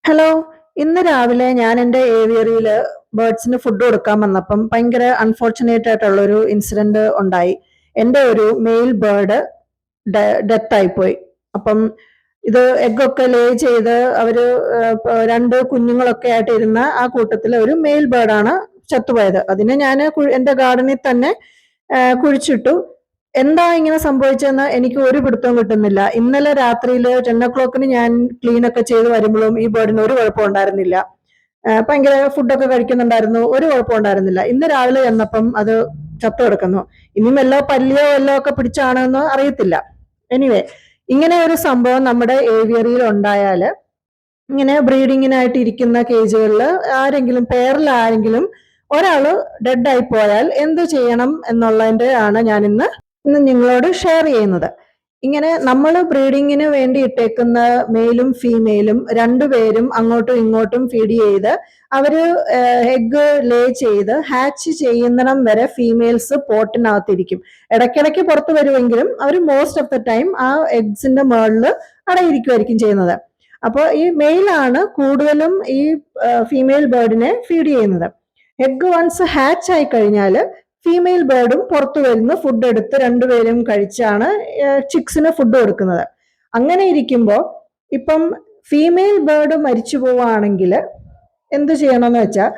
Hello. ഇന്ന് രാവിലെ ഞാൻ എൻ്റെ ഏവിയറിയിൽ ബേർഡ്സിന് ഫുഡ് കൊടുക്കാൻ വന്നപ്പം ഭയങ്കര അൺഫോർച്ചുനേറ്റ് ആയിട്ടുള്ളൊരു ഇൻസിഡന്റ് ഉണ്ടായി. എൻ്റെ ഒരു മെയിൽ ബേർഡ് ഡെത്ത് ആയിപ്പോയി. അപ്പം ഇത് എഗ്ഗൊക്കെ ലേ ചെയ്ത് അവര് രണ്ട് കുഞ്ഞുങ്ങളൊക്കെ ആയിട്ട് ഇരുന്ന ആ കൂട്ടത്തിൽ ഒരു മെയിൽ ബേർഡാണ് ചത്തുപോയത്. അതിനെ ഞാൻ എൻ്റെ ഗാർഡനിൽ തന്നെ കുഴിച്ചിട്ടു. എന്താ ഇങ്ങനെ സംഭവിച്ചതെന്ന് എനിക്ക് ഒരു പിടുത്തവും കിട്ടുന്നില്ല. ഇന്നലെ രാത്രിയിൽ 10 o'clock ഞാൻ ക്ലീൻ ഒക്കെ ചെയ്ത് വരുമ്പോഴും ഈ ബേർഡിന് ഒരു കുഴപ്പം ഉണ്ടായിരുന്നില്ല. ഭയങ്കര ഫുഡൊക്കെ കഴിക്കുന്നുണ്ടായിരുന്നു, ഒരു കുഴപ്പം ഉണ്ടായിരുന്നില്ല. ഇന്ന് രാവിലെ ചെന്നപ്പം അത് ചത്തു കിടക്കുന്നു. ഇനിയും വല്ലോ പല്ലിയോ വല്ലോ ഒക്കെ പിടിച്ചാണെന്ന് അറിയത്തില്ല. എനിവേ, ഇങ്ങനെ ഒരു സംഭവം നമ്മുടെ ഏവിയറിയിൽ ഉണ്ടായാല്, ഇങ്ങനെ ബ്രീഡിങ്ങിനായിട്ട് ഇരിക്കുന്ന കേജുകളിൽ ആരെങ്കിലും പേരിൽ ആരെങ്കിലും ഒരാള് ഡെഡ് ആയി പോയാൽ എന്ത് ചെയ്യണം എന്നുള്ളതിന്റെ ആണ് ഞാൻ ഇന്ന് നിങ്ങളോട് ഷെയർ ചെയ്യുന്നത്. ഇങ്ങനെ നമ്മൾ ബ്രീഡിങ്ങിന് വേണ്ടി ഇട്ടേക്കുന്ന മെയിലും ഫീമെയിലും രണ്ടുപേരും അങ്ങോട്ടും ഇങ്ങോട്ടും ഫീഡ് ചെയ്ത് അവര് എഗ്ഗ് ലേ ചെയ്ത് ഹാച്ച് ചെയ്യുന്നിടം വരെ ഫീമെയിൽസ് പോട്ടിനകത്തിരിക്കും. ഇടയ്ക്കിടയ്ക്ക് പുറത്തു വരുമെങ്കിലും അവർ മോസ്റ്റ് ഓഫ് ദ ടൈം ആ എഗ്സിന്റെ മുകളിൽ അടയിരിക്കുമായിരിക്കും ചെയ്യുന്നത്. അപ്പോൾ ഈ മെയിലാണ് കൂടുതലും ഈ ഫീമെയിൽ ബേർഡിനെ ഫീഡ് ചെയ്യുന്നത്. എഗ്ഗ് വൺസ് ഹാച്ച് ആയി കഴിഞ്ഞാൽ ഫീമെയിൽ ബേർഡും പുറത്തു വരുന്ന ഫുഡ് എടുത്ത് രണ്ടുപേരും കഴിച്ചാണ് ചിക്സിന് ഫുഡ് കൊടുക്കുന്നത്. അങ്ങനെ ഇരിക്കുമ്പോൾ ഇപ്പം ഫീമെയിൽ ബേർഡ് മരിച്ചു പോവുകയാണെങ്കിൽ എന്ത് ചെയ്യണമെന്ന് വെച്ചാൽ,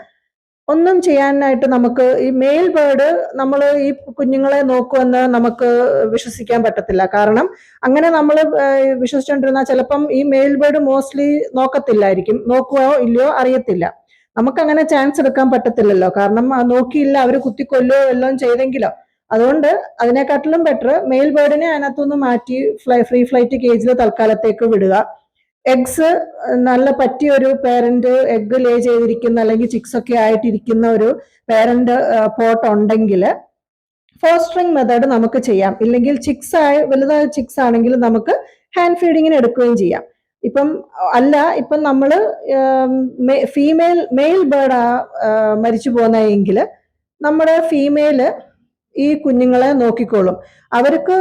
ഒന്നും ചെയ്യാനായിട്ട് നമുക്ക് ഈ മെയിൽ ബേർഡ് നമ്മൾ ഈ കുഞ്ഞുങ്ങളെ നോക്കുമെന്ന് നമുക്ക് വിശ്വസിക്കാൻ പറ്റത്തില്ല. കാരണം അങ്ങനെ നമ്മൾ വിശ്വസിച്ചുകൊണ്ടിരുന്നാൽ ചിലപ്പം ഈ മെയിൽ ബേർഡ് മോസ്റ്റ്ലി നോക്കത്തില്ലായിരിക്കും. നോക്കുകയോ ഇല്ലയോ അറിയത്തില്ല. നമുക്കങ്ങനെ ചാൻസ് എടുക്കാൻ പറ്റത്തില്ലല്ലോ. കാരണം നോക്കിയില്ല അവർ കുത്തിക്കൊല്ലോ എല്ലാം ചെയ്തെങ്കിലോ. അതുകൊണ്ട് അതിനെക്കാട്ടിലും ബെറ്റർ മെയിൽ ബേർഡിനെ അതിനകത്തുനിന്ന് മാറ്റി ഫ്രീ ഫ്ലൈറ്റ് കേജിൽ തൽക്കാലത്തേക്ക് വിടുക. എഗ്സ് നല്ല പറ്റിയ ഒരു പേരന്റ് എഗ്ഗ് ലേ ചെയ്തിരിക്കുന്ന അല്ലെങ്കിൽ ചിക്സ് ഒക്കെ ആയിട്ടിരിക്കുന്ന ഒരു പേരന്റ് പോട്ട് ഉണ്ടെങ്കിൽ ഫോസ്റ്ററിങ് മെത്തേഡ് നമുക്ക് ചെയ്യാം. ഇല്ലെങ്കിൽ വലുതായ ചിക്സ് ആണെങ്കിൽ നമുക്ക് ഹാൻഡ് ഫീഡിങ്ങിന് എടുക്കുകയും ചെയ്യാം. ഇപ്പം നമ്മള് മെയിൽ ബേർഡ് മരിച്ചു പോകുന്നതെങ്കിൽ നമ്മുടെ ഫീമെയില് ഈ കുഞ്ഞുങ്ങളെ നോക്കിക്കോളും. അവർക്ക്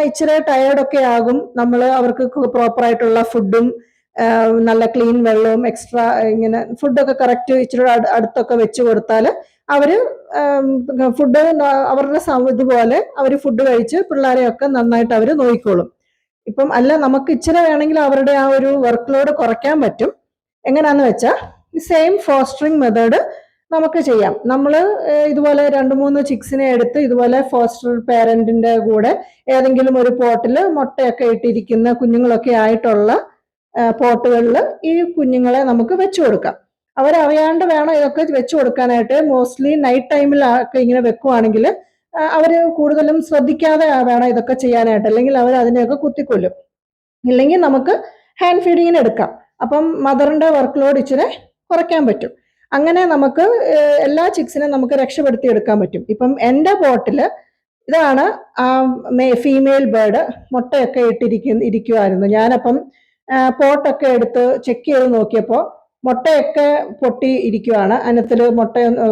ഇച്ചിരി ടയേർഡൊക്കെ ആകും. നമ്മൾ അവർക്ക് പ്രോപ്പർ ആയിട്ടുള്ള ഫുഡും നല്ല ക്ലീൻ വെള്ളവും എക്സ്ട്രാ ഇങ്ങനെ ഫുഡൊക്കെ കറക്റ്റ് ഇച്ചിരി അടുത്തൊക്കെ വെച്ച് കൊടുത്താൽ അവര് ഫുഡ് അവരുടെ ഇതുപോലെ അവർ ഫുഡ് കഴിച്ച് പിള്ളേരെയൊക്കെ നന്നായിട്ട് അവർ നോക്കിക്കോളും. അല്ല നമുക്ക് ഇച്ചിരി വേണമെങ്കിൽ അവരുടെ ആ ഒരു വർക്ക് ലോഡ് കുറയ്ക്കാൻ പറ്റും. എങ്ങനെയാന്ന് വെച്ചാൽ ഈ സെയിം ഫോസ്റ്ററിങ് മെത്തേഡ് നമുക്ക് ചെയ്യാം. നമ്മൾ ഇതുപോലെ 2-3 ചിക്സിനെ എടുത്ത് ഇതുപോലെ ഫോസ്റ്റർ പേരന്റിന്റെ കൂടെ ഏതെങ്കിലും ഒരു പോട്ടിൽ മുട്ടയൊക്കെ ഇട്ടിരിക്കുന്ന കുഞ്ഞുങ്ങളൊക്കെ ആയിട്ടുള്ള പോട്ടുകളിൽ ഈ കുഞ്ഞുങ്ങളെ നമുക്ക് വെച്ചു കൊടുക്കാം. അവരറിയാണ്ട് വേണം ഇതൊക്കെ വെച്ചു കൊടുക്കാനായിട്ട്. മോസ്റ്റ്ലി നൈറ്റ് ടൈമിലൊക്കെ ഇങ്ങനെ വെക്കുവാണെങ്കിൽ അവര് കൂടുതലും ശ്രദ്ധിക്കാതെ വേണം ഇതൊക്കെ ചെയ്യാനായിട്ട്. അല്ലെങ്കിൽ അവർ അതിനെയൊക്കെ കുത്തിക്കൊല്ലും. ഇല്ലെങ്കിൽ നമുക്ക് ഹാൻഡ് ഫീഡിങ്ങിന് എടുക്കാം. അപ്പം മദറിന്റെ വർക്ക് ലോഡ് ഇച്ചിരി കുറയ്ക്കാൻ പറ്റും. അങ്ങനെ നമുക്ക് എല്ലാ ചിക്സിനും നമുക്ക് രക്ഷപ്പെടുത്തി എടുക്കാൻ പറ്റും. എൻ്റെ പോട്ടില് ഇതാണ് ആ ഫീമെയിൽ ബേർഡ് മുട്ടയൊക്കെ ഇരിക്കുമായിരുന്നു. ഞാനപ്പം പോട്ടൊക്കെ എടുത്ത് ചെക്ക് ചെയ്ത് നോക്കിയപ്പോൾ മുട്ടയൊക്കെ പൊട്ടി ഇരിക്കുവാണ്. അതിനകത്തില്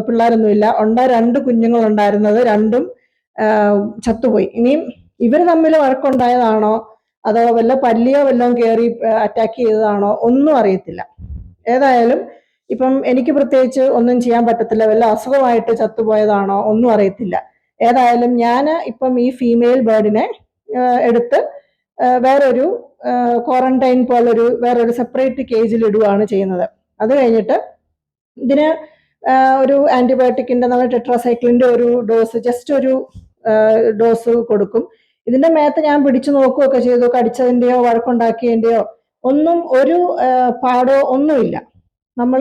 പിള്ളേരൊന്നുമില്ല. 2 കുഞ്ഞുങ്ങളുണ്ടായിരുന്നത് രണ്ടും ചത്തുപോയി. ഇനിയും ഇവർ തമ്മിൽ വഴക്കുണ്ടായതാണോ അതോ വല്ല പല്ലിയോ വല്ലതും കയറി അറ്റാക്ക് ചെയ്തതാണോ ഒന്നും അറിയത്തില്ല. ഏതായാലും എനിക്ക് പ്രത്യേകിച്ച് ഒന്നും ചെയ്യാൻ പറ്റത്തില്ല. വല്ല അസുഖമായിട്ട് ചത്തുപോയതാണോ ഒന്നും അറിയത്തില്ല. ഏതായാലും ഞാൻ ഈ ഫീമെയിൽ ബേർഡിനെ എടുത്ത് വേറൊരു ക്വാറന്റൈൻ പോലൊരു വേറൊരു സെപ്പറേറ്റ് കേജിൽ ഇടുകയാണ് ചെയ്യുന്നത്. അത് കഴിഞ്ഞിട്ട് ഇതിന് ഒരു ആന്റിബയോട്ടിക്കിന്റെ നമ്മൾ ടെട്രാസൈക്ലിന്റെ ഒരു ഡോസ്, ജസ്റ്റ് ഒരു ഡോസ് കൊടുക്കും. ഇതിന്റെ മേത്ത് ഞാൻ പിടിച്ചു നോക്കുകയൊക്കെ ചെയ്തു. കടിച്ചതിന്റെയോ വഴക്കുണ്ടാക്കിയതിന്റെയോ ഒന്നും ഒരു പാടോ ഒന്നുമില്ല. നമ്മൾ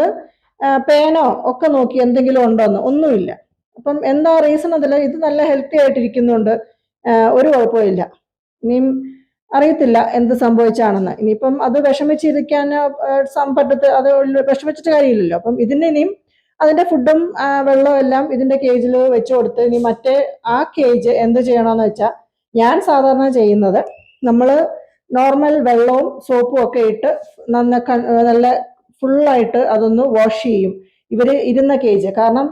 പേനോ ഒക്കെ നോക്കി എന്തെങ്കിലും ഉണ്ടോന്ന് ഒന്നുമില്ല. എന്താ റീസൺ അതില്ല. ഇത് നല്ല ഹെൽത്തി ആയിട്ടിരിക്കുന്നുണ്ട്, ഒരു കുഴപ്പമില്ല. ഇനിയും അറിയത്തില്ല എന്ത് സംഭവിച്ചാണെന്ന്. ഇനിയിപ്പം അത് വിഷമിച്ചിരിക്കാൻ അത് വിഷമിച്ചിട്ട് കാര്യമില്ലല്ലോ. ഇനിയും അതിന്റെ ഫുഡും വെള്ളവും എല്ലാം ഇതിന്റെ കേജിൽ വെച്ച് കൊടുത്ത് ഇനി മറ്റേ ആ കേജ് എന്ത് ചെയ്യണമെന്ന് വെച്ചാൽ, ഞാൻ സാധാരണ ചെയ്യുന്നത് നമ്മൾ നോർമൽ വെള്ളവും സോപ്പും ഒക്കെ ഇട്ട് നല്ല ഫുള്ളായിട്ട് അതൊന്ന് വാഷ് ചെയ്യും ഇവര് ഇരുന്ന കേജ്. കാരണം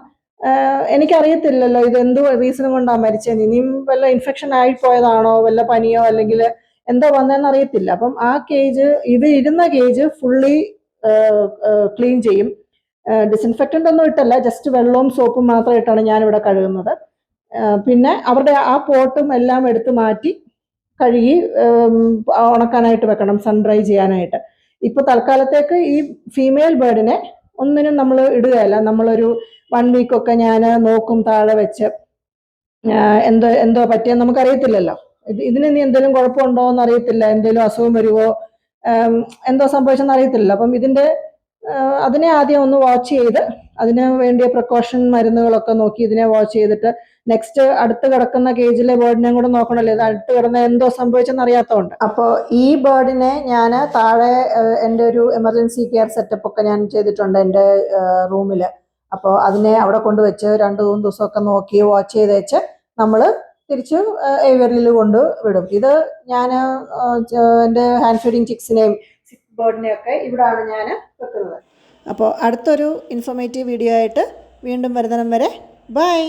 എനിക്കറിയത്തില്ലല്ലോ ഇത് എന്ത് റീസൺ കൊണ്ടാണ് മരിച്ചത്. ഇനിയും വല്ല ഇൻഫെക്ഷൻ ആയി പോയതാണോ, വല്ല പനിയോ അല്ലെങ്കിൽ എന്താ വന്നതെന്ന് അറിയത്തില്ല. ആ കേജ്, ഇത് ഇരുന്ന കേജ് ഫുള്ളി ക്ലീൻ ചെയ്യും. ഡിസിൻഫെക്റ്റൻ്റ് ഒന്നും ഇട്ടല്ല, ജസ്റ്റ് വെള്ളവും സോപ്പും മാത്രം ഇട്ടാണ് ഞാനിവിടെ കഴുകുന്നത്. പിന്നെ അവരുടെ ആ പോട്ടും എല്ലാം എടുത്ത് മാറ്റി കഴുകി ഉണക്കാനായിട്ട് വെക്കണം, സൺ ഡ്രൈ ചെയ്യാനായിട്ട്. ഇപ്പോൾ തൽക്കാലത്തേക്ക് ഈ ഫീമെയിൽ ബേർഡിനെ ഒന്നിനും നമ്മൾ ഇടുകയല്ല. നമ്മളൊരു 1 വീക്കൊക്കെ ഞാൻ നോക്കും താഴെ വെച്ച്. എന്തോ പറ്റിയെന്ന് നമുക്കറിയത്തില്ലല്ലോ. ഇതിന് ഇനി എന്തെങ്കിലും കുഴപ്പമുണ്ടോ എന്ന് അറിയത്തില്ല, എന്തെങ്കിലും അസുഖം വരുമോ, എന്തോ സംഭവിച്ചെന്ന് അറിയത്തില്ല. അപ്പം അതിനെ ആദ്യം ഒന്ന് വാച്ച് ചെയ്ത് അതിന് വേണ്ടിയ പ്രിക്കോഷൻ മരുന്നുകളൊക്കെ നോക്കി ഇതിനെ വാച്ച് ചെയ്തിട്ട് നെക്സ്റ്റ് അടുത്ത് കിടക്കുന്ന കേജിലെ ബേർഡിനെ കൂടെ നോക്കണമല്ലോ, ഇത് അടുത്ത് കിടന്ന എന്തോ സംഭവിച്ചെന്ന് അറിയാത്തതുകൊണ്ട്. അപ്പോൾ ഈ ബേർഡിനെ ഞാൻ താഴെ എൻ്റെ ഒരു എമർജൻസി കെയർ സെറ്റപ്പ് ഒക്കെ ഞാൻ ചെയ്തിട്ടുണ്ട് എൻ്റെ റൂമിൽ. അപ്പോൾ അതിനെ അവിടെ കൊണ്ടുവച്ച് 2-3 ദിവസമൊക്കെ നോക്കി വാച്ച് ചെയ്ത് വെച്ച് നമ്മൾ തിരിച്ച് ഏവിയറിയിൽ കൊണ്ട് വിടും. ഇത് ഞാൻ എൻ്റെ ഹാൻഡ് ഫീഡിങ് ചിക്സിനെയും ബേർഡിനെയൊക്കെ ഇവിടാണ് ഞാൻ വെക്കുന്നത്. അപ്പോൾ അടുത്തൊരു ഇൻഫോർമേറ്റീവ് വീഡിയോ ആയിട്ട് വീണ്ടും വരുന്നിടം വരെ ബൈ.